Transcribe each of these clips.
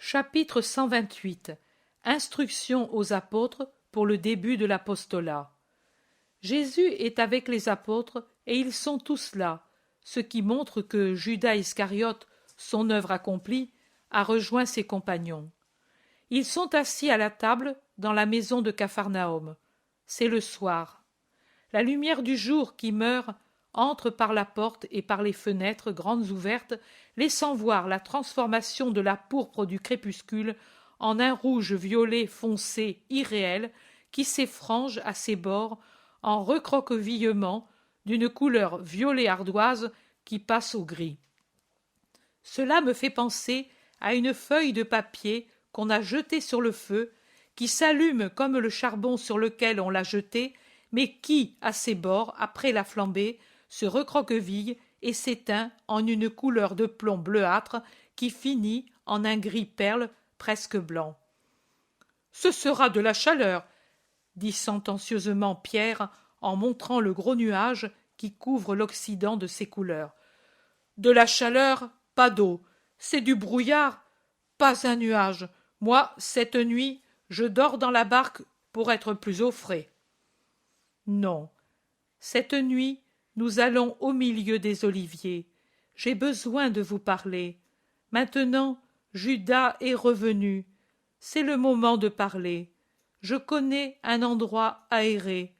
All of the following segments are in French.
Chapitre 128. Instruction aux apôtres pour le début de l'apostolat. Jésus est avec les apôtres et ils sont tous là, ce qui montre que Judas Iscariote, son œuvre accomplie, a rejoint ses compagnons. Ils sont assis à la table dans la maison de Capharnaüm. C'est le soir. La lumière du jour qui meurt entre par la porte et par les fenêtres grandes ouvertes, laissant voir la transformation de la pourpre du crépuscule en un rouge violet foncé irréel qui s'effrange à ses bords en recroquevillement d'une couleur violet ardoise qui passe au gris. Cela me fait penser à une feuille de papier qu'on a jetée sur le feu, qui s'allume comme le charbon sur lequel on l'a jeté, mais qui, à ses bords, après la flambée, se recroqueville et s'éteint en une couleur de plomb bleuâtre qui finit en un gris perle presque blanc. « Ce sera de la chaleur, » dit sentencieusement Pierre en montrant le gros nuage qui couvre l'Occident de ses couleurs. « De la chaleur, pas d'eau. C'est du brouillard, pas un nuage. Moi, cette nuit, je dors dans la barque pour être plus au frais. » Non, cette nuit, nous allons au milieu des oliviers. J'ai besoin de vous parler. Maintenant, Judas est revenu. C'est le moment de parler. Je connais un endroit aéré.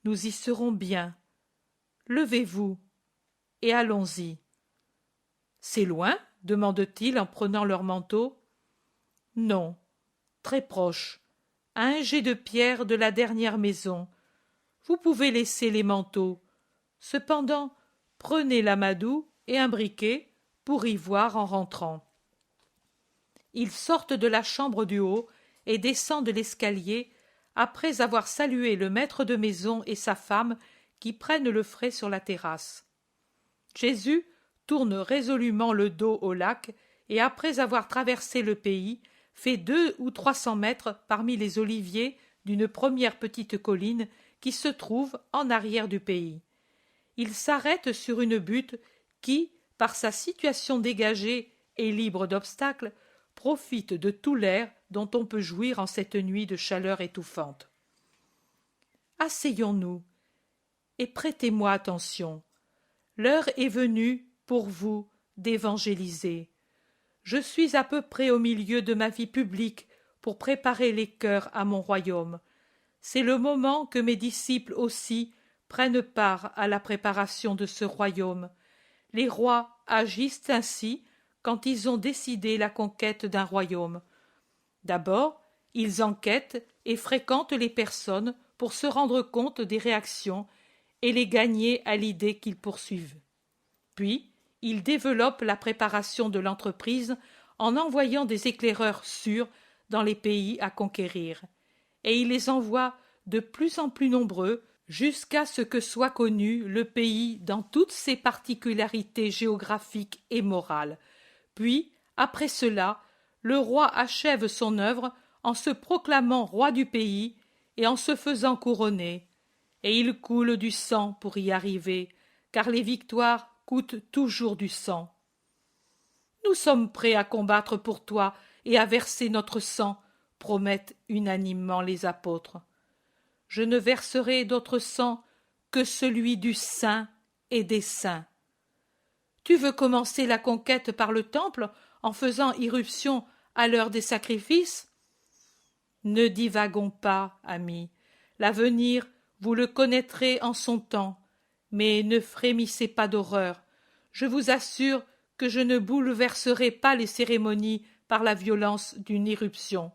Nous y serons bien. Levez-vous et allons-y. C'est loin ? Demande-t-il en prenant leur manteau. Non, très proche, à un jet de pierre de la dernière maison. Vous pouvez laisser les manteaux. Cependant, prenez l'amadou et un briquet pour y voir en rentrant. Ils sortent de la chambre du haut et descendent l'escalier après avoir salué le maître de maison et sa femme qui prennent le frais sur la terrasse. Jésus tourne résolument le dos au lac et après avoir traversé le pays, fait 200 ou 300 mètres parmi les oliviers d'une première petite colline qui se trouve en arrière du pays. Il s'arrête sur une butte qui, par sa situation dégagée et libre d'obstacles, profite de tout l'air dont on peut jouir en cette nuit de chaleur étouffante. Asseyons-nous et prêtez-moi attention. L'heure est venue pour vous d'évangéliser. Je suis à peu près au milieu de ma vie publique pour préparer les cœurs à mon royaume. C'est le moment que mes disciples aussi prennent part à la préparation de ce royaume. Les rois agissent ainsi quand ils ont décidé la conquête d'un royaume. D'abord, ils enquêtent et fréquentent les personnes pour se rendre compte des réactions et les gagner à l'idée qu'ils poursuivent. Puis, ils développent la préparation de l'entreprise en envoyant des éclaireurs sûrs dans les pays à conquérir. Et ils les envoient de plus en plus nombreux jusqu'à ce que soit connu le pays dans toutes ses particularités géographiques et morales. Puis, après cela, le roi achève son œuvre en se proclamant roi du pays et en se faisant couronner. Et il coule du sang pour y arriver, car les victoires coûtent toujours du sang. Nous sommes prêts à combattre pour toi et à verser notre sang, promettent unanimement les apôtres. Je ne verserai d'autre sang que celui du saint et des saints. Tu veux commencer la conquête par le temple en faisant irruption à l'heure des sacrifices? Ne divaguons pas, amis. L'avenir, vous le connaîtrez en son temps, mais ne frémissez pas d'horreur. Je vous assure que je ne bouleverserai pas les cérémonies par la violence d'une irruption.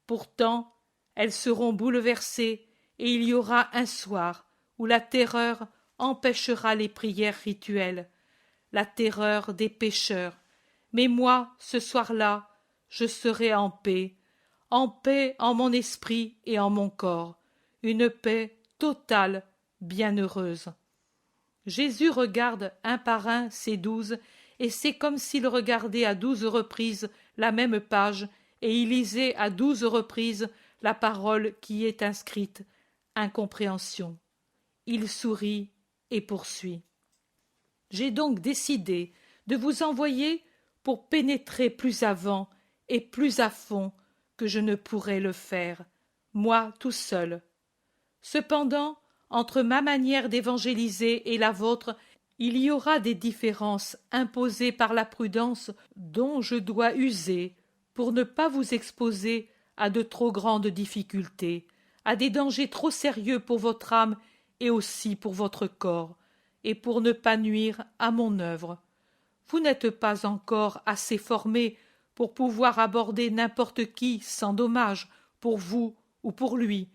Pourtant, elles seront bouleversées et il y aura un soir où la terreur empêchera les prières rituelles, la terreur des pécheurs. Mais moi, ce soir-là, je serai en paix en mon esprit et en mon corps, une paix totale, bienheureuse. Jésus regarde un par un ces 12, et c'est comme s'il regardait à 12 reprises la même page, et il lisait à 12 reprises la parole qui y est inscrite, incompréhension. Il sourit et poursuit. J'ai donc décidé de vous envoyer pour pénétrer plus avant et plus à fond que je ne pourrais le faire, moi tout seul. Cependant, entre ma manière d'évangéliser et la vôtre, il y aura des différences imposées par la prudence dont je dois user pour ne pas vous exposer à de trop grandes difficultés, à des dangers trop sérieux pour votre âme et aussi pour votre corps, et pour ne pas nuire à mon œuvre. Vous n'êtes pas encore assez formé pour pouvoir aborder n'importe qui sans dommage, pour vous ou pour lui,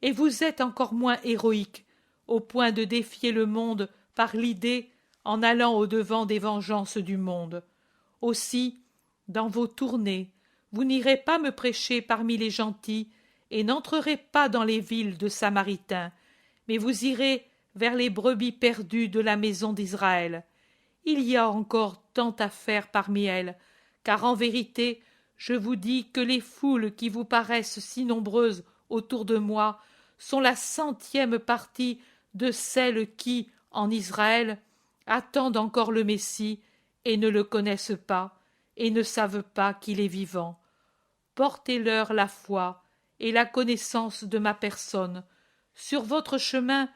et vous êtes encore moins héroïque, au point de défier le monde par l'idée en allant au-devant des vengeances du monde. Aussi, dans vos tournées, vous n'irez pas me prêcher parmi les gentils et n'entrerez pas dans les villes de Samaritains, mais vous irez vers les brebis perdues de la maison d'Israël. Il y a encore tant à faire parmi elles, car en vérité, je vous dis que les foules qui vous paraissent si nombreuses autour de moi sont la 100e partie de celles qui, en Israël, attendent encore le Messie et ne le connaissent pas et ne savent pas qu'il est vivant. Portez-leur la foi et la connaissance de ma personne. Sur votre chemin,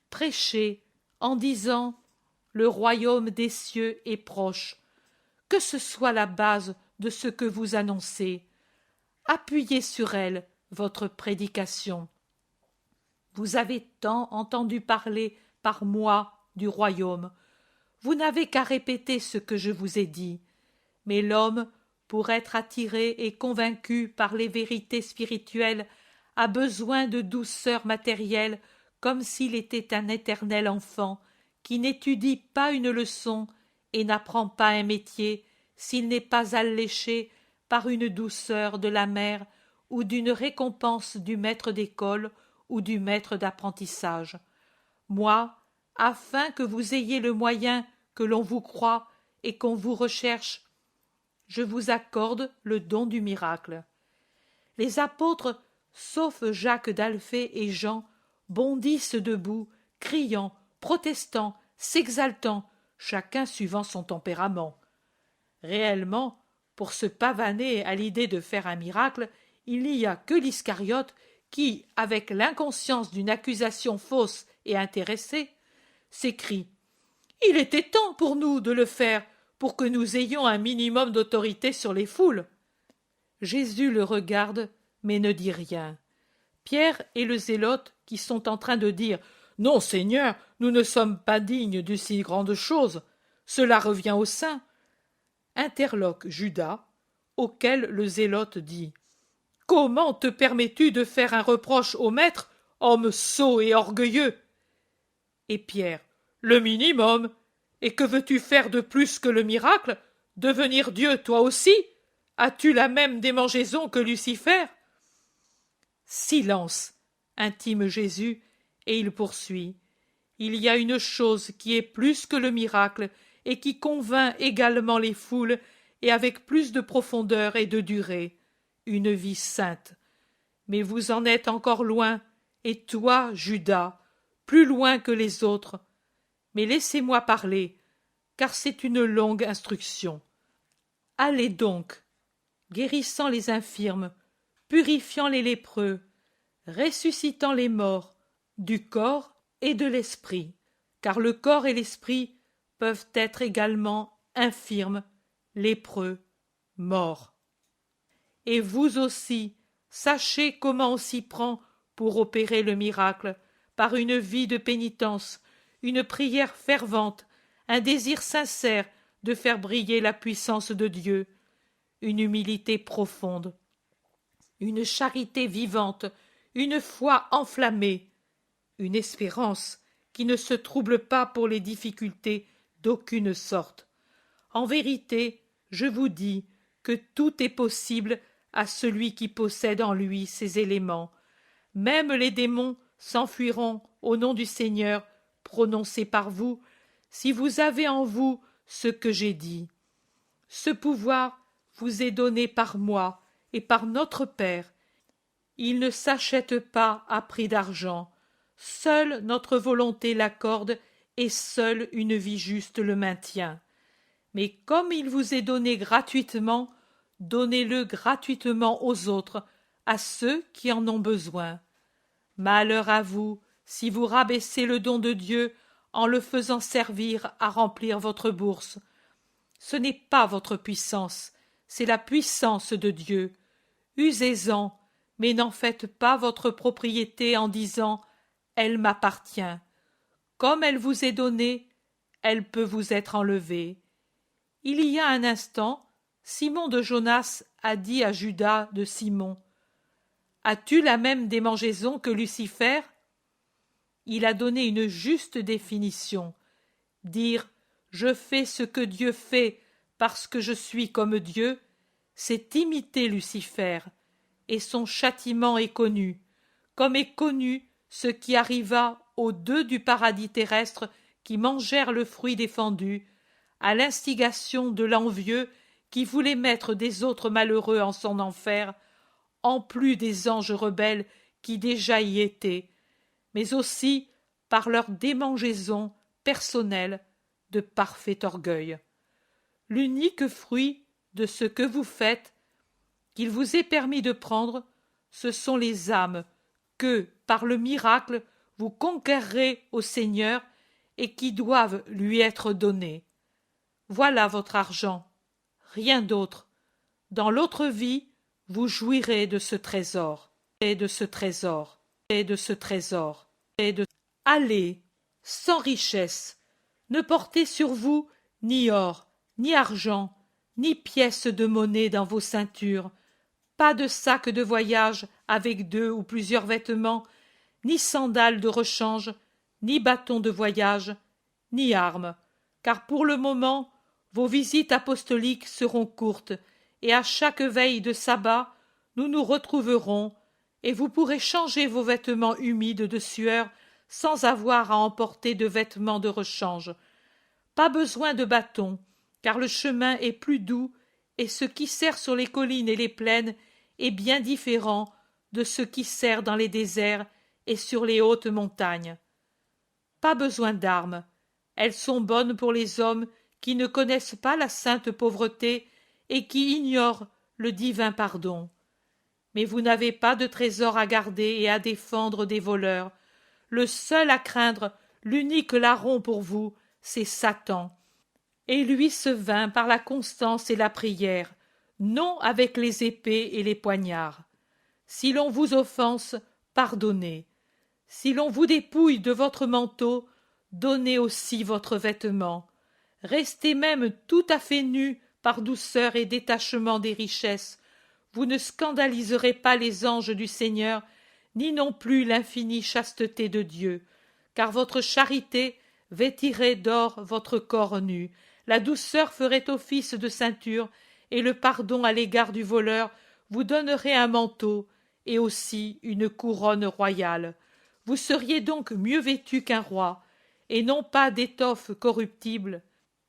prêchez en disant « Le royaume des cieux est proche ». Que ce soit la base de ce que vous annoncez. Appuyez sur elle votre prédication. Vous avez tant entendu parler par moi du royaume. Vous n'avez qu'à répéter ce que je vous ai dit. Mais l'homme, pour être attiré et convaincu par les vérités spirituelles, a besoin de douceur matérielle, comme s'il était un éternel enfant, qui n'étudie pas une leçon et n'apprend pas un métier, s'il n'est pas alléché par une douceur de la mère ou d'une récompense du maître d'école ou du maître d'apprentissage. Moi, afin que vous ayez le moyen que l'on vous croit et qu'on vous recherche, je vous accorde le don du miracle. Les apôtres, sauf Jacques d'Alphée et Jean, bondissent debout, criant, protestant, s'exaltant, chacun suivant son tempérament. Réellement, pour se pavaner à l'idée de faire un miracle, il n'y a que l'Iscariote qui, avec l'inconscience d'une accusation fausse et intéressée, s'écrie « Il était temps pour nous de le faire, pour que nous ayons un minimum d'autorité sur les foules. » Jésus le regarde, mais ne dit rien. Pierre et le zélote, qui sont en train de dire « Non, Seigneur, nous ne sommes pas dignes de si grandes choses, cela revient aux saints », interloquent Judas, auquel le zélote dit « Comment te permets-tu de faire un reproche au maître, homme sot et orgueilleux ?» Et Pierre « Le minimum. Et que veux-tu faire de plus que le miracle? Devenir Dieu toi aussi? As-tu la même démangeaison que Lucifer? » Silence, intime Jésus, et il poursuit. Il y a une chose qui est plus que le miracle et qui convainc également les foules et avec plus de profondeur et de durée, une vie sainte. Mais vous en êtes encore loin, et toi, Judas, plus loin que les autres. Mais laissez-moi parler, car c'est une longue instruction. Allez donc, guérissant les infirmes, purifiant les lépreux, ressuscitant les morts, du corps et de l'esprit, car le corps et l'esprit peuvent être également infirmes, lépreux, morts. Et vous aussi, sachez comment on s'y prend pour opérer le miracle, par une vie de pénitence, une prière fervente, un désir sincère de faire briller la puissance de Dieu, une humilité profonde, une charité vivante, une foi enflammée, une espérance qui ne se trouble pas pour les difficultés d'aucune sorte. En vérité, je vous dis que tout est possible à celui qui possède en lui ces éléments. Même les démons s'enfuiront au nom du Seigneur prononcé par vous, si vous avez en vous ce que j'ai dit. Ce pouvoir vous est donné par moi et par notre Père. Il ne s'achète pas à prix d'argent. Seule notre volonté l'accorde et seule une vie juste le maintient. Mais comme il vous est donné gratuitement, donnez-le gratuitement aux autres, à ceux qui en ont besoin. Malheur à vous si vous rabaissez le don de Dieu en le faisant servir à remplir votre bourse. Ce n'est pas votre puissance, c'est la puissance de Dieu. Usez-en, mais n'en faites pas votre propriété en disant « Elle m'appartient ». Comme elle vous est donnée, elle peut vous être enlevée. Il y a un instant, Simon de Jonas a dit à Judas de Simon « As-tu la même démangeaison que Lucifer ?» Il a donné une juste définition. Dire « Je fais ce que Dieu fait parce que je suis comme Dieu », c'est imiter Lucifer, et son châtiment est connu, comme est connu ce qui arriva aux deux du paradis terrestre qui mangèrent le fruit défendu, à l'instigation de l'envieux qui voulait mettre des autres malheureux en son enfer, en plus des anges rebelles qui déjà y étaient, mais aussi par leur démangeaison personnelle de parfait orgueil. L'unique fruit de ce que vous faites, qu'il vous est permis de prendre, ce sont les âmes que, par le miracle, vous conquérerez au Seigneur et qui doivent lui être données. Voilà votre argent, rien d'autre. Dans l'autre vie, vous jouirez de ce trésor, et de ce trésor, et de ce trésor, et de... Allez, sans richesse, ne portez sur vous ni or, ni argent, ni pièces de monnaie dans vos ceintures, pas de sac de voyage avec 2 ou plusieurs vêtements, ni sandales de rechange, ni bâton de voyage, ni armes, car pour le moment, vos visites apostoliques seront courtes, et à chaque veille de sabbat, nous nous retrouverons, et vous pourrez changer vos vêtements humides de sueur sans avoir à emporter de vêtements de rechange. Pas besoin de bâton, car le chemin est plus doux, et ce qui sert sur les collines et les plaines est bien différent de ce qui sert dans les déserts et sur les hautes montagnes. Pas besoin d'armes, elles sont bonnes pour les hommes qui ne connaissent pas la sainte pauvreté et qui ignorent le divin pardon. Mais vous n'avez pas de trésor à garder et à défendre des voleurs. Le seul à craindre, l'unique larron pour vous, c'est Satan. Et lui se vainc par la constance et la prière, non avec les épées et les poignards. Si l'on vous offense, pardonnez. Si l'on vous dépouille de votre manteau, donnez aussi votre vêtement. Restez même tout à fait nus par douceur et détachement des richesses. Vous ne scandaliserez pas les anges du Seigneur, ni non plus l'infinie chasteté de Dieu, car votre charité vêtirait d'or votre corps nu, la douceur ferait office de ceinture, et le pardon à l'égard du voleur vous donnerait un manteau et aussi une couronne royale. Vous seriez donc mieux vêtu qu'un roi, et non pas d'étoffe corruptible,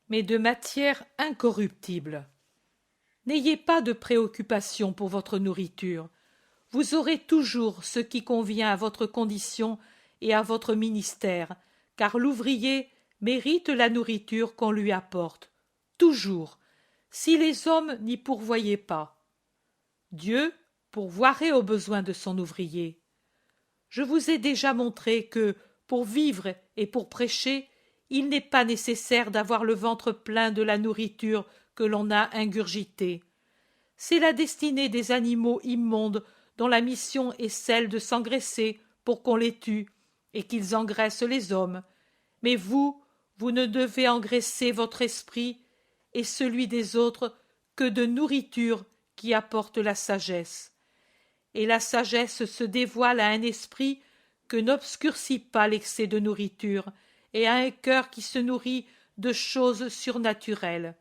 mais de matière incorruptible. N'ayez pas de préoccupation pour votre nourriture. Vous aurez toujours ce qui convient à votre condition et à votre ministère, car l'ouvrier mérite la nourriture qu'on lui apporte, toujours, si les hommes n'y pourvoyaient pas. Dieu pourvoirait aux besoins de son ouvrier. Je vous ai déjà montré que, pour vivre et pour prêcher, il n'est pas nécessaire d'avoir le ventre plein de la nourriture que l'on a ingurgitée. C'est la destinée des animaux immondes dont la mission est celle de s'engraisser pour qu'on les tue, et qu'ils engraissent les hommes. Mais vous, vous ne devez engraisser votre esprit et celui des autres que de nourriture qui apporte la sagesse. Et la sagesse se dévoile à un esprit que n'obscurcit pas l'excès de nourriture, et à un cœur qui se nourrit de choses surnaturelles.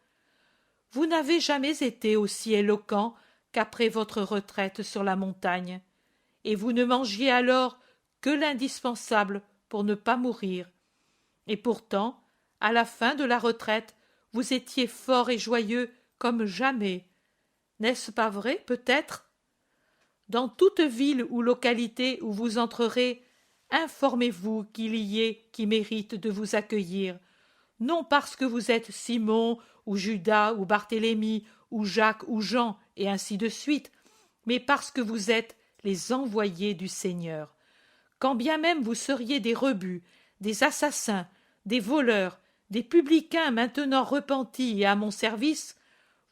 Vous n'avez jamais été aussi éloquent qu'après votre retraite sur la montagne, et vous ne mangiez alors que l'indispensable pour ne pas mourir. Et pourtant, à la fin de la retraite, vous étiez fort et joyeux comme jamais. N'est-ce pas vrai, peut-être? Dans toute ville ou localité où vous entrerez, informez-vous qu'il y ait qui mérite de vous accueillir, non parce que vous êtes Simon ou Judas ou Barthélemy ou Jacques ou Jean, et ainsi de suite, mais parce que vous êtes les envoyés du Seigneur. Quand bien même vous seriez des rebuts, des assassins, des voleurs, des publicains maintenant repentis et à mon service,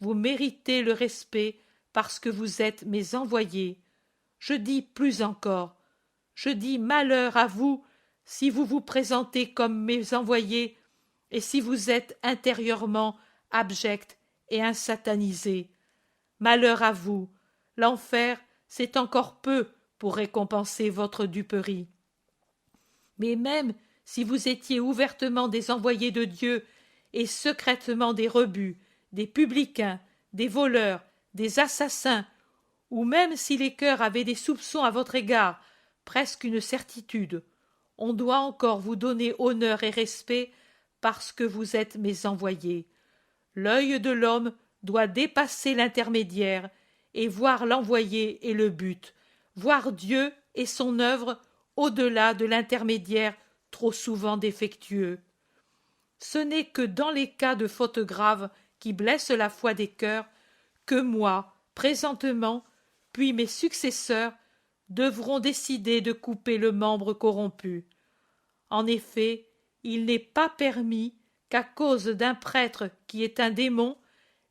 vous méritez le respect parce que vous êtes mes envoyés. Je dis plus encore, je dis malheur à vous si vous vous présentez comme mes envoyés et si vous êtes intérieurement abjects et insatanisés. Malheur à vous, l'enfer, c'est encore peu pour récompenser votre duperie. Mais même si vous étiez ouvertement des envoyés de Dieu et secrètement des rebuts, des publicains, des voleurs, des assassins, ou même si les cœurs avaient des soupçons à votre égard, presque une certitude, on doit encore vous donner honneur et respect parce que vous êtes mes envoyés. L'œil de l'homme doit dépasser l'intermédiaire et voir l'envoyé et le but, voir Dieu et son œuvre au-delà de l'intermédiaire trop souvent défectueux. Ce n'est que dans les cas de fautes graves qui blessent la foi des cœurs que moi, présentement, puis mes successeurs, devront décider de couper le membre corrompu. En effet, il n'est pas permis qu'à cause d'un prêtre qui est un démon,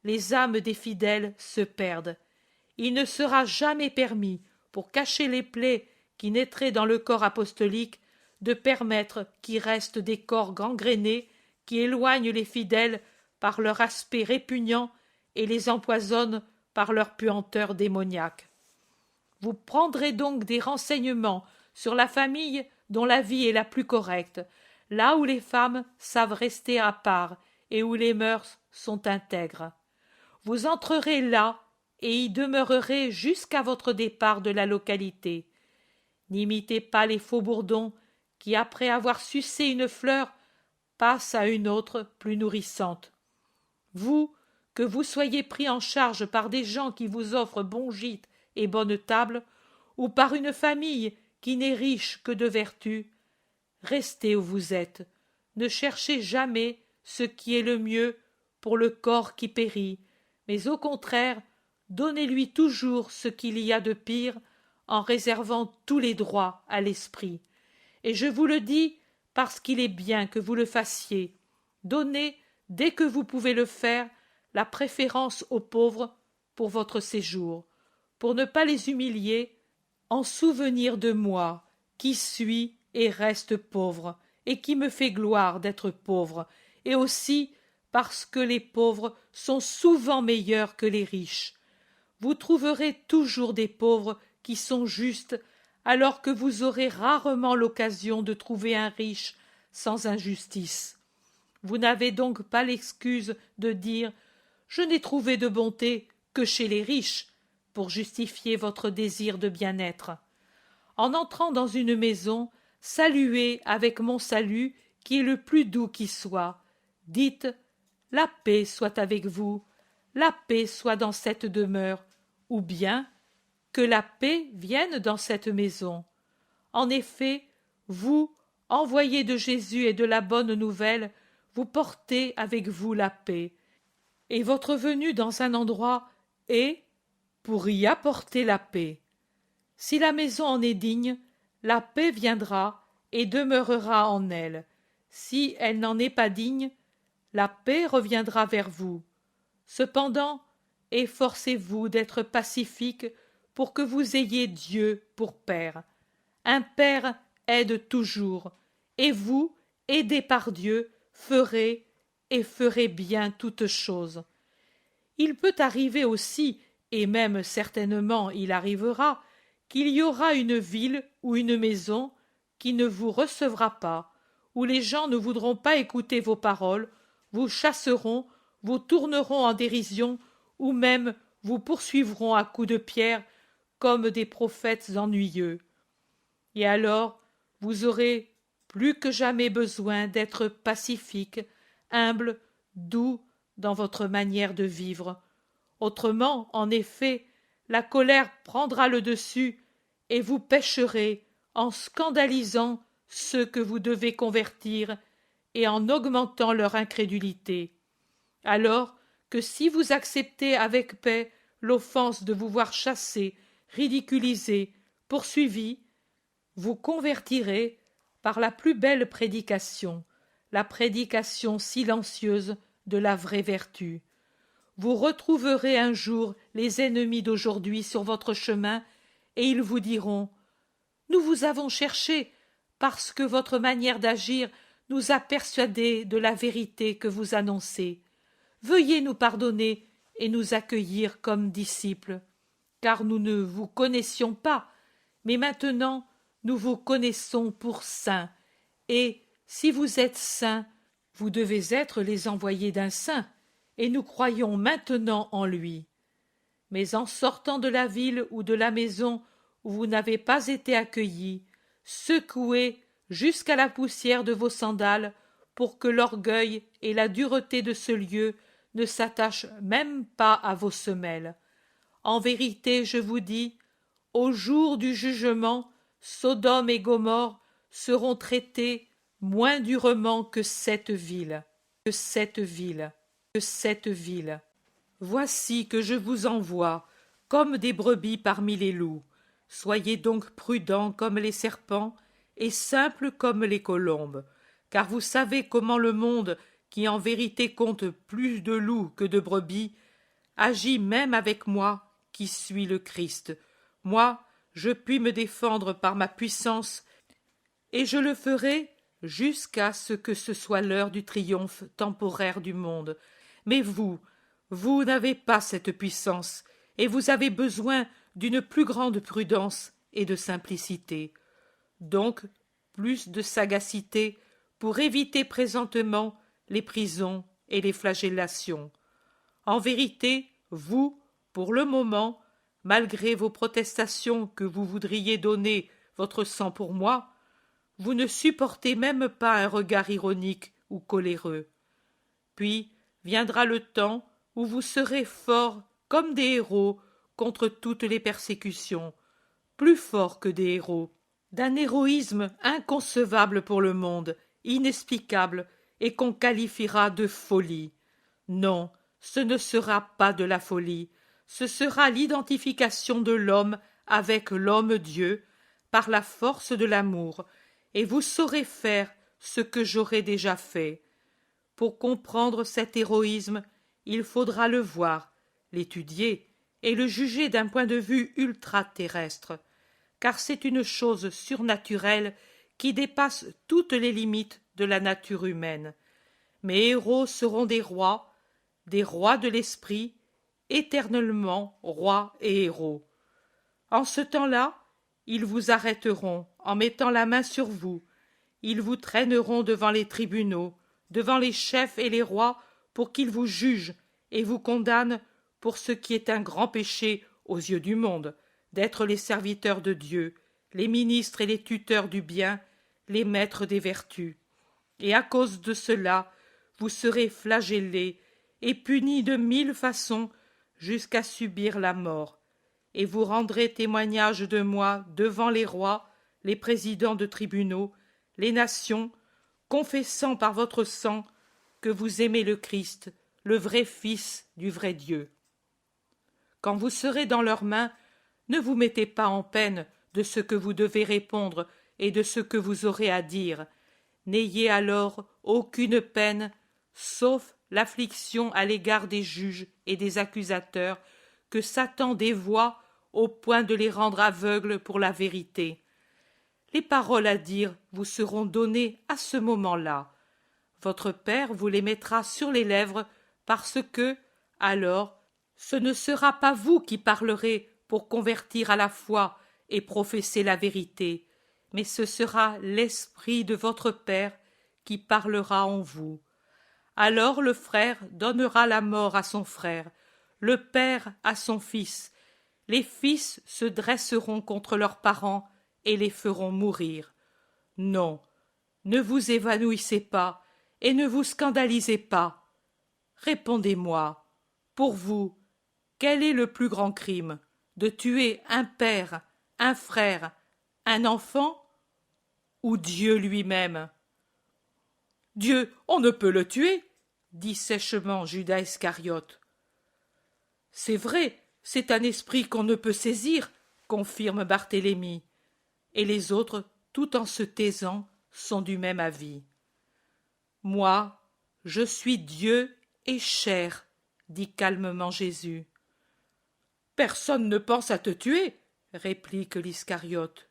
les âmes des fidèles se perdent. Il ne sera jamais permis, pour cacher les plaies qui naîtraient dans le corps apostolique, de permettre qu'il reste des corps gangrénés qui éloignent les fidèles par leur aspect répugnant et les empoisonnent par leur puanteur démoniaque. Vous prendrez donc des renseignements sur la famille dont la vie est la plus correcte, là où les femmes savent rester à part et où les mœurs sont intègres. Vous entrerez là et y demeurerez jusqu'à votre départ de la localité. N'imitez pas les faux-bourdons qui, après avoir sucé une fleur, passent à une autre plus nourrissante. Vous, que vous soyez pris en charge par des gens qui vous offrent bon gîte et bonne table, ou par une famille qui n'est riche que de vertu, restez où vous êtes. Ne cherchez jamais ce qui est le mieux pour le corps qui périt, mais au contraire, donnez-lui toujours ce qu'il y a de pire en réservant tous les droits à l'esprit. Et je vous le dis parce qu'il est bien que vous le fassiez. Donnez, dès que vous pouvez le faire, la préférence aux pauvres pour votre séjour, pour ne pas les humilier, en souvenir de moi, qui suis et reste pauvre, et qui me fait gloire d'être pauvre, et aussi parce que les pauvres sont souvent meilleurs que les riches. Vous trouverez toujours des pauvres qui sont justes, alors que vous aurez rarement l'occasion de trouver un riche sans injustice. Vous n'avez donc pas l'excuse de dire « Je n'ai trouvé de bonté que chez les riches » pour justifier votre désir de bien-être. En entrant dans une maison, saluez avec mon salut qui est le plus doux qui soit. Dites « La paix soit avec vous, la paix soit dans cette demeure » ou bien « Que la paix vienne dans cette maison ». En effet, vous, envoyés de Jésus et de la bonne nouvelle, vous portez avec vous la paix. Et votre venue dans un endroit est pour y apporter la paix. Si la maison en est digne, la paix viendra et demeurera en elle. Si elle n'en est pas digne, la paix reviendra vers vous. Cependant, efforcez-vous d'être pacifique pour que vous ayez Dieu pour Père. Un Père aide toujours, et vous, aidés par Dieu, ferez bien toutes choses. Il peut arriver aussi, et même certainement il arrivera, qu'il y aura une ville ou une maison qui ne vous recevra pas, où les gens ne voudront pas écouter vos paroles, vous chasseront, vous tourneront en dérision, ou même vous poursuivront à coups de pierre comme des prophètes ennuyeux. Et alors vous aurez plus que jamais besoin d'être pacifique, humble, doux dans votre manière de vivre. Autrement, en effet, la colère prendra le dessus et vous pécherez en scandalisant ceux que vous devez convertir et en augmentant leur incrédulité. Alors que si vous acceptez avec paix l'offense de vous voir chassé, ridiculisé, poursuivi, vous convertirez par la plus belle prédication, la prédication silencieuse de la vraie vertu. Vous retrouverez un jour les ennemis d'aujourd'hui sur votre chemin, et ils vous diront « Nous vous avons cherché, parce que votre manière d'agir nous a persuadés de la vérité que vous annoncez. Veuillez nous pardonner et nous accueillir comme disciples, car nous ne vous connaissions pas, mais maintenant nous vous connaissons pour saints, et si vous êtes saints, vous devez être les envoyés d'un saint, et nous croyons maintenant en lui. Mais en sortant de la ville ou de la maison où vous n'avez pas été accueillis, secouez jusqu'à la poussière de vos sandales pour que l'orgueil et la dureté de ce lieu ne s'attachent même pas à vos semelles. En vérité, je vous dis, au jour du jugement, Sodome et Gomorrhe seront traités moins durement que cette ville, que cette ville, que cette ville. Voici que je vous envoie comme des brebis parmi les loups. Soyez donc prudents comme les serpents et simples comme les colombes, car vous savez comment le monde, qui en vérité compte plus de loups que de brebis, agit même avec moi qui suis le Christ. Moi, je puis me défendre par ma puissance, et je le ferai jusqu'à ce que ce soit l'heure du triomphe temporaire du monde. Mais vous n'avez pas cette puissance, et vous avez besoin d'une plus grande prudence et de simplicité. Donc, plus de sagacité pour éviter présentement les prisons et les flagellations. En vérité, vous, pour le moment, malgré vos protestations que vous voudriez donner votre sang pour moi, vous ne supportez même pas un regard ironique ou coléreux. Puis viendra le temps où vous serez forts comme des héros contre toutes les persécutions, plus forts que des héros, d'un héroïsme inconcevable pour le monde, inexplicable, et qu'on qualifiera de folie. Non, ce ne sera pas de la folie, ce sera l'identification de l'homme avec l'homme-dieu par la force de l'amour, et vous saurez faire ce que j'aurai déjà fait. Pour comprendre cet héroïsme, il faudra le voir, l'étudier et le juger d'un point de vue ultra-terrestre, car c'est une chose surnaturelle qui dépasse toutes les limites de la nature humaine. Mes héros seront des rois de l'esprit, éternellement rois et héros. En ce temps-là, ils vous arrêteront en mettant la main sur vous, ils vous traîneront devant les tribunaux, devant les chefs et les rois, pour qu'ils vous jugent et vous condamnent pour ce qui est un grand péché aux yeux du monde, d'être les serviteurs de Dieu, les ministres et les tuteurs du bien, les maîtres des vertus. Et à cause de cela, vous serez flagellés et punis de 1000 façons jusqu'à subir la mort. Et vous rendrez témoignage de moi devant les rois, les présidents de tribunaux, les nations, confessant par votre sang que vous aimez le Christ, le vrai Fils du vrai Dieu. Quand vous serez dans leurs mains, ne vous mettez pas en peine de ce que vous devez répondre et de ce que vous aurez à dire. N'ayez alors aucune peine, sauf l'affliction à l'égard des juges et des accusateurs, que Satan dévoie au point de les rendre aveugles pour la vérité. Les paroles à dire vous seront données à ce moment-là. Votre Père vous les mettra sur les lèvres, parce que, alors, ce ne sera pas vous qui parlerez pour convertir à la foi et professer la vérité, mais ce sera l'Esprit de votre Père qui parlera en vous. Alors le frère donnera la mort à son frère, le père à son fils, les fils se dresseront contre leurs parents et les feront mourir. Non, ne vous évanouissez pas et ne vous scandalisez pas. Répondez-moi, pour vous, quel est le plus grand crime, de tuer un père, un frère, un enfant, ou Dieu lui-même? Dieu, on ne peut le tuer, dit sèchement Judas Iscariote. C'est vrai, c'est un esprit qu'on ne peut saisir, confirme Barthélemy. Et les autres, tout en se taisant, sont du même avis. Moi, je suis Dieu et chair, dit calmement Jésus. Personne ne pense à te tuer, réplique l'Iscariote.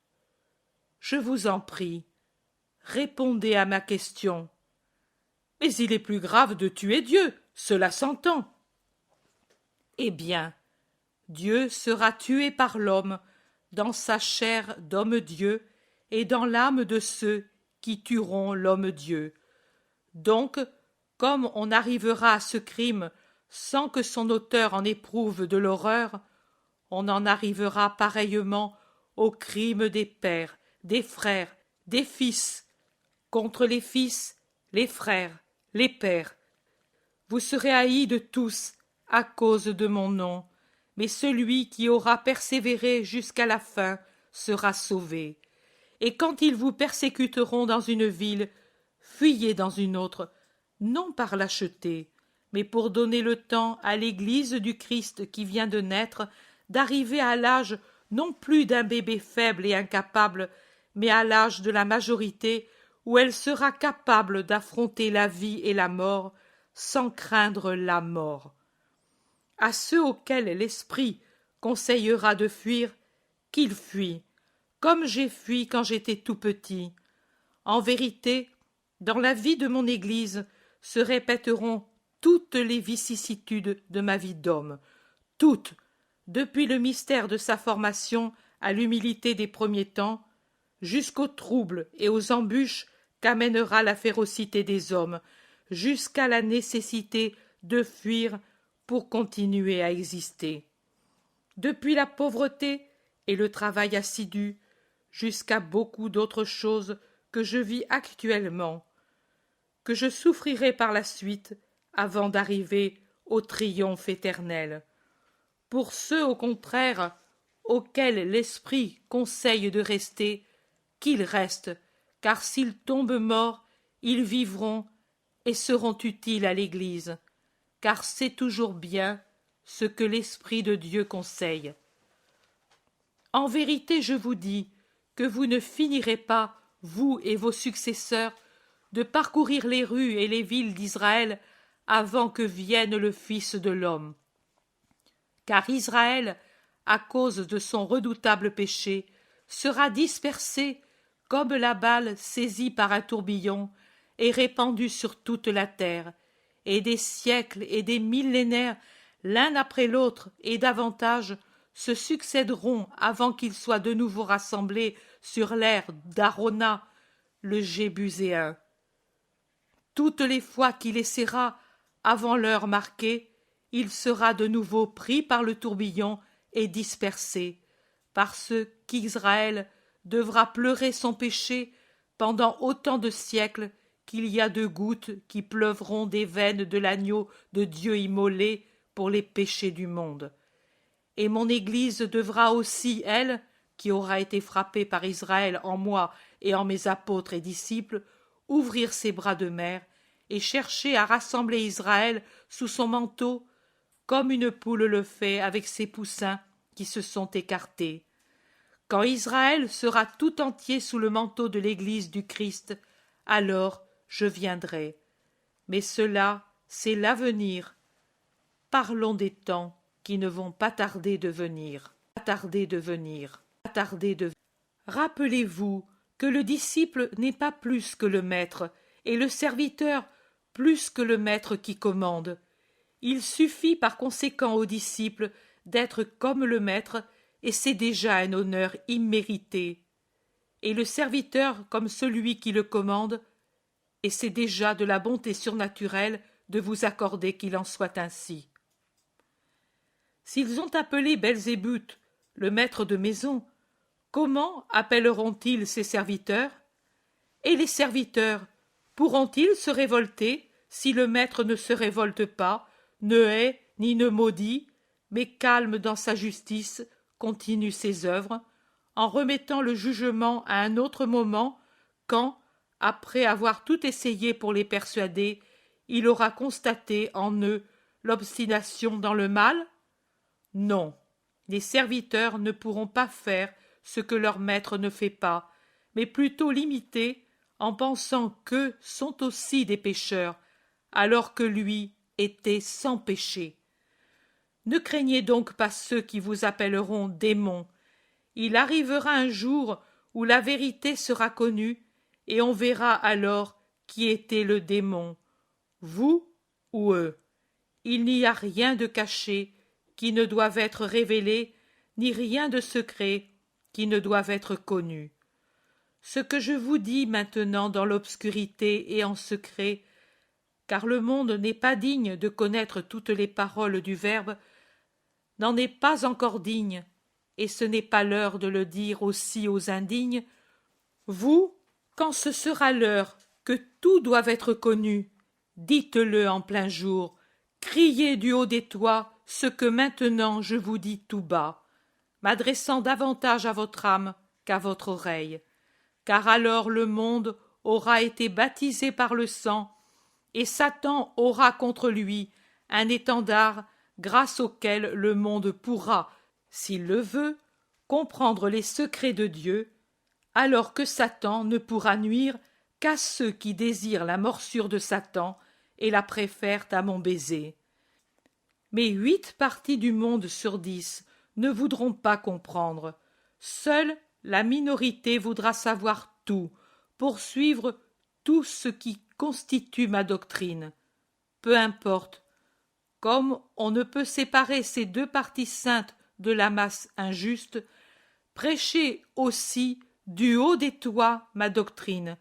Je vous en prie, répondez à ma question. Mais il est plus grave de tuer Dieu, cela s'entend. Eh bien, Dieu sera tué par l'homme, dans sa chair d'homme-dieu et dans l'âme de ceux qui tueront l'homme-dieu. Donc, comme on arrivera à ce crime sans que son auteur en éprouve de l'horreur, on en arrivera pareillement au crime des pères, des frères, des fils, contre les fils, les frères, les pères. Vous serez haïs de tous à cause de mon nom, mais celui qui aura persévéré jusqu'à la fin sera sauvé. Et quand ils vous persécuteront dans une ville, fuyez dans une autre, non par lâcheté, mais pour donner le temps à l'Église du Christ qui vient de naître d'arriver à l'âge non plus d'un bébé faible et incapable, mais à l'âge de la majorité où elle sera capable d'affronter la vie et la mort sans craindre la mort. À ceux auxquels l'Esprit conseillera de fuir, qu'ils fuient, comme j'ai fui quand j'étais tout petit. En vérité, dans la vie de mon Église se répéteront toutes les vicissitudes de ma vie d'homme, toutes, depuis le mystère de sa formation à l'humilité des premiers temps, jusqu'aux troubles et aux embûches qu'amènera la férocité des hommes, jusqu'à la nécessité de fuir pour continuer à exister. Depuis la pauvreté et le travail assidu, jusqu'à beaucoup d'autres choses que je vis actuellement, que je souffrirai par la suite avant d'arriver au triomphe éternel. Pour ceux, au contraire, auxquels l'Esprit conseille de rester, qu'ils restent, car s'ils tombent morts, ils vivront et seront utiles à l'Église, car c'est toujours bien ce que l'Esprit de Dieu conseille. En vérité, je vous dis que vous ne finirez pas, vous et vos successeurs, de parcourir les rues et les villes d'Israël avant que vienne le Fils de l'homme. Car Israël, à cause de son redoutable péché, sera dispersé comme la balle saisie par un tourbillon et répandue sur toute la terre, et des siècles et des millénaires, l'un après l'autre et davantage, se succéderont avant qu'ils soient de nouveau rassemblés sur l'aire d'Arona, le Jébuséen. Toutes les fois qu'il essaiera, avant l'heure marquée, il sera de nouveau pris par le tourbillon et dispersé, parce qu'Israël devra pleurer son péché pendant autant de siècles qu'il y a de gouttes qui pleuvront des veines de l'agneau de Dieu immolé pour les péchés du monde. Et mon Église devra aussi, elle, qui aura été frappée par Israël en moi et en mes apôtres et disciples, ouvrir ses bras de mer et chercher à rassembler Israël sous son manteau, comme une poule le fait avec ses poussins qui se sont écartés. Quand Israël sera tout entier sous le manteau de l'Église du Christ, alors je viendrai. Mais cela, c'est l'avenir. Parlons des temps qui ne vont pas tarder de venir. Rappelez-vous que le disciple n'est pas plus que le maître, et le serviteur plus que le maître qui commande. Il suffit par conséquent au disciple d'être comme le maître, et c'est déjà un honneur immérité. Et le serviteur comme celui qui le commande, et c'est déjà de la bonté surnaturelle de vous accorder qu'il en soit ainsi. S'ils ont appelé Belzébuth, le maître de maison, comment appelleront-ils ses serviteurs? Et les serviteurs, pourront-ils se révolter si le maître ne se révolte pas, ne hait ni ne maudit, mais calme dans sa justice, continue ses œuvres, en remettant le jugement à un autre moment, quand, après avoir tout essayé pour les persuader, il aura constaté en eux l'obstination dans le mal? Non, les serviteurs ne pourront pas faire ce que leur maître ne fait pas, mais plutôt l'imiter en pensant qu'eux sont aussi des pécheurs, alors que lui était sans péché. Ne craignez donc pas ceux qui vous appelleront démons. Il arrivera un jour où la vérité sera connue, et on verra alors qui était le démon, vous ou eux. Il n'y a rien de caché qui ne doive être révélé, ni rien de secret qui ne doive être connu. Ce que je vous dis maintenant dans l'obscurité et en secret, car le monde n'est pas digne de connaître toutes les paroles du Verbe, n'en est pas encore digne, et ce n'est pas l'heure de le dire aussi aux indignes. Vous, quand ce sera l'heure que tout doive être connu, dites-le en plein jour, criez du haut des toits ce que maintenant je vous dis tout bas, m'adressant davantage à votre âme qu'à votre oreille, car alors le monde aura été baptisé par le sang, et Satan aura contre lui un étendard grâce auquel le monde pourra, s'il le veut, comprendre les secrets de Dieu, alors que Satan ne pourra nuire qu'à ceux qui désirent la morsure de Satan et la préfèrent à mon baiser. Mais 8 parties du monde sur 10 ne voudront pas comprendre. Seule la minorité voudra savoir tout, poursuivre tout ce qui constitue ma doctrine. Peu importe. Comme on ne peut séparer ces 2 parties saintes de la masse injuste, prêchez aussi du haut des toits ma doctrine,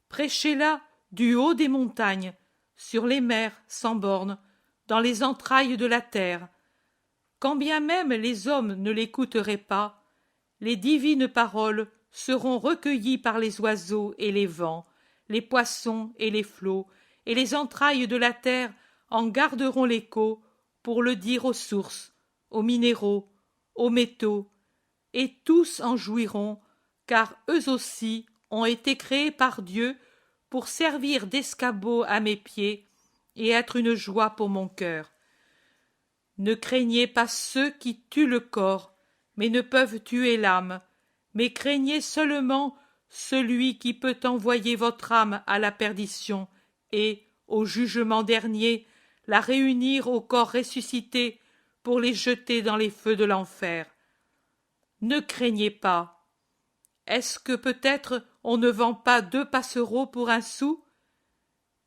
prêchez-la du haut des montagnes, sur les mers sans bornes, dans les entrailles de la terre. Quand bien même les hommes ne l'écouteraient pas, les divines paroles seront recueillies par les oiseaux et les vents, les poissons et les flots, et les entrailles de la terre en garderont l'écho pour le dire aux sources, aux minéraux, aux métaux, et tous en jouiront, car eux aussi ont été créés par Dieu pour servir d'escabeau à mes pieds et être une joie pour mon cœur. Ne craignez pas ceux qui tuent le corps, mais ne peuvent tuer l'âme, mais craignez seulement celui qui peut envoyer votre âme à la perdition et, au jugement dernier, la réunir au corps ressuscité pour les jeter dans les feux de l'enfer. Ne craignez pas. Est-ce que peut-être on ne vend pas 2 passereaux pour 1 sou?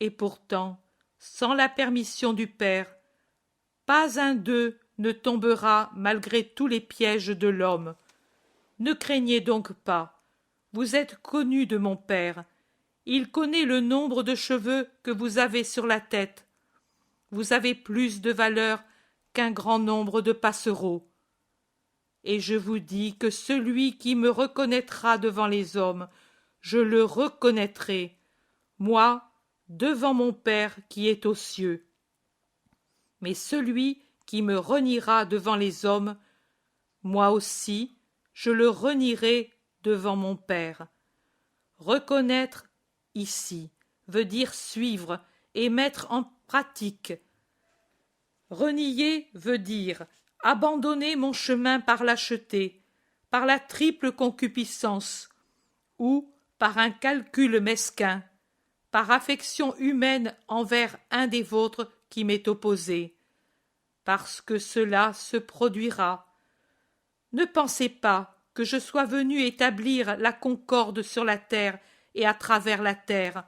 Et pourtant, sans la permission du Père, pas un d'eux ne tombera malgré tous les pièges de l'homme. Ne craignez donc pas. Vous êtes connus de mon Père. Il connaît le nombre de cheveux que vous avez sur la tête. Vous avez plus de valeur qu'un grand nombre de passereaux. Et je vous dis que celui qui me reconnaîtra devant les hommes, je le reconnaîtrai, moi, devant mon Père qui est aux cieux. Mais celui qui me reniera devant les hommes, moi aussi, je le renierai devant mon Père. Reconnaître, ici, veut dire suivre et mettre en pratique. Renier veut dire abandonner mon chemin par lâcheté, par la triple concupiscence, ou par un calcul mesquin, par affection humaine envers un des vôtres qui m'est opposé, parce que cela se produira. Ne pensez pas que je sois venu établir la concorde sur la terre et à travers la terre.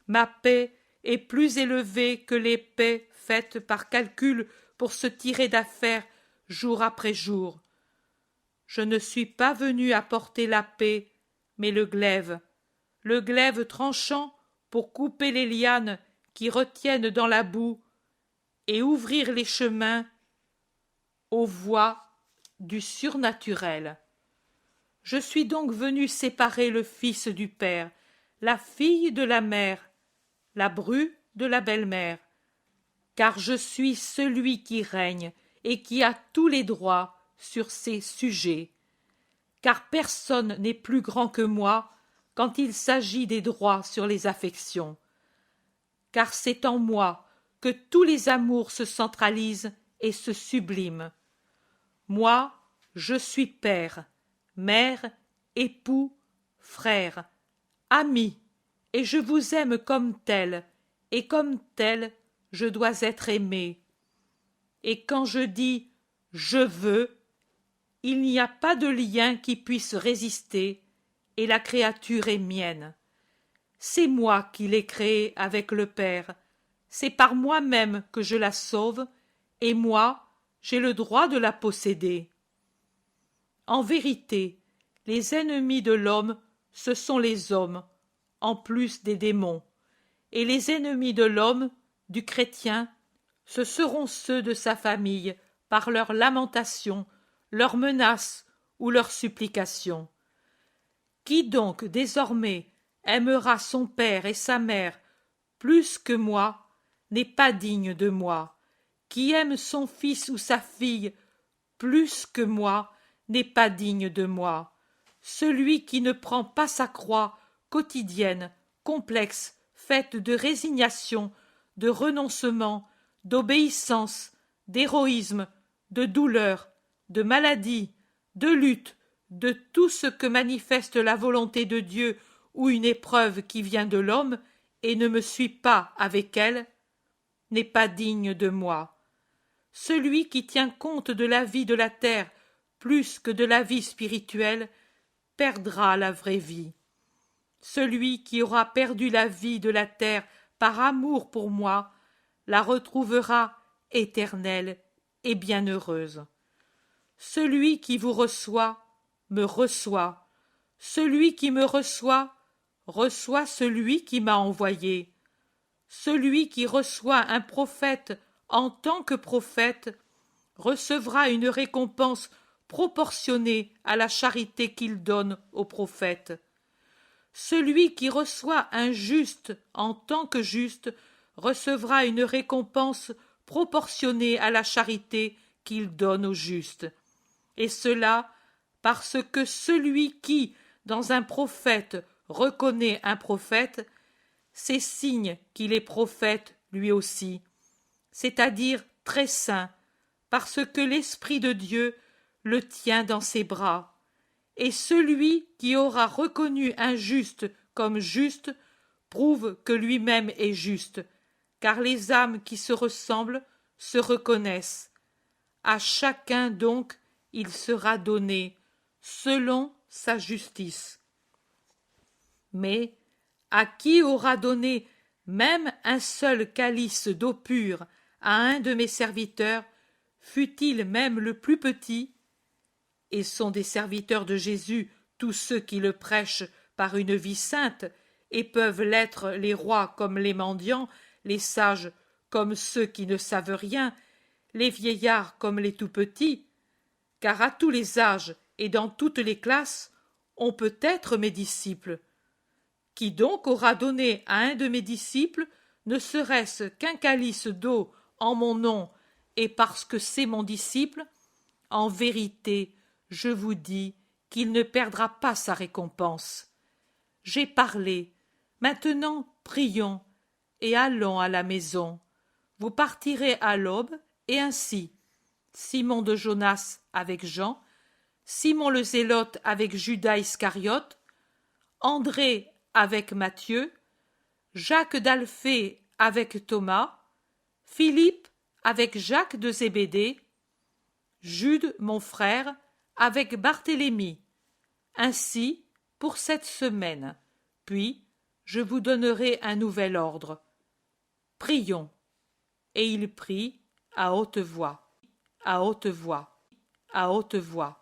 Ma paix est plus élevée que les paix faites par calcul pour se tirer d'affaire jour après jour. Je ne suis pas venu apporter la paix, mais le glaive tranchant pour couper les lianes qui retiennent dans la boue et ouvrir les chemins aux voies du surnaturel. Je suis donc venu séparer le fils du père, la fille de la mère, la bru de la belle-mère, car je suis celui qui règne et qui a tous les droits sur ces sujets, car personne n'est plus grand que moi quand il s'agit des droits sur les affections, car c'est en moi que tous les amours se centralisent et se subliment. Moi, je suis père, mère, époux, frère, ami, et je vous aime comme tel, et comme tel, je dois être aimé. Et quand je dis je veux, il n'y a pas de lien qui puisse résister, et la créature est mienne. C'est moi qui l'ai créée avec le Père, c'est par moi-même que je la sauve, et moi, j'ai le droit de la posséder. En vérité, les ennemis de l'homme, ce sont les hommes, en plus des démons, et les ennemis de l'homme, du chrétien, ce seront ceux de sa famille, par leurs lamentations, leurs menaces ou leurs supplications. Qui donc désormais aimera son père et sa mère plus que moi n'est pas digne de moi. Qui aime son fils ou sa fille plus que moi n'est pas digne de moi. Celui qui ne prend pas sa croix quotidienne, complexe, faite de résignation, de renoncement, d'obéissance, d'héroïsme, de douleur, de maladie, de lutte, de tout ce que manifeste la volonté de Dieu ou une épreuve qui vient de l'homme, et ne me suit pas avec elle, n'est pas digne de moi. Celui qui tient compte de la vie de la terre plus que de la vie spirituelle perdra la vraie vie. Celui qui aura perdu la vie de la terre par amour pour moi la retrouvera éternelle et bienheureuse. Celui qui vous reçoit me reçoit. Celui qui me reçoit reçoit celui qui m'a envoyé. Celui qui reçoit un prophète en tant que prophète recevra une récompense proportionnée à la charité qu'il donne au prophète. Celui qui reçoit un juste en tant que juste recevra une récompense proportionnée à la charité qu'il donne au juste. Et cela parce que celui qui, dans un prophète, reconnaît un prophète, c'est signe qu'il est prophète lui aussi, c'est-à-dire très saint, parce que l'Esprit de Dieu le tient dans ses bras. Et celui qui aura reconnu un juste comme juste prouve que lui-même est juste, car les âmes qui se ressemblent se reconnaissent. À chacun donc il sera donné selon sa justice. Mais à qui aura donné même un seul calice d'eau pure à un de mes serviteurs, fût-il même le plus petit, et sont des serviteurs de Jésus tous ceux qui le prêchent par une vie sainte, et peuvent l'être les rois comme les mendiants, les sages comme ceux qui ne savent rien, les vieillards comme les tout-petits, car à tous les âges et dans toutes les classes, on peut être mes disciples. Qui donc aura donné à un de mes disciples ne serait-ce qu'un calice d'eau en mon nom, et parce que c'est mon disciple? En vérité, je vous dis qu'il ne perdra pas sa récompense. J'ai parlé, maintenant prions, et allons à la maison. Vous partirez à l'aube, et ainsi, Simon de Jonas avec Jean, Simon le Zélote avec Judas Iscariote, André avec Matthieu, Jacques d'Alphée avec Thomas, Philippe avec Jacques de Zébédée, Jude, mon frère, avec Barthélemy. Ainsi, pour cette semaine, puis je vous donnerai un nouvel ordre. Prions. Et il prie à haute voix, à haute voix, à haute voix.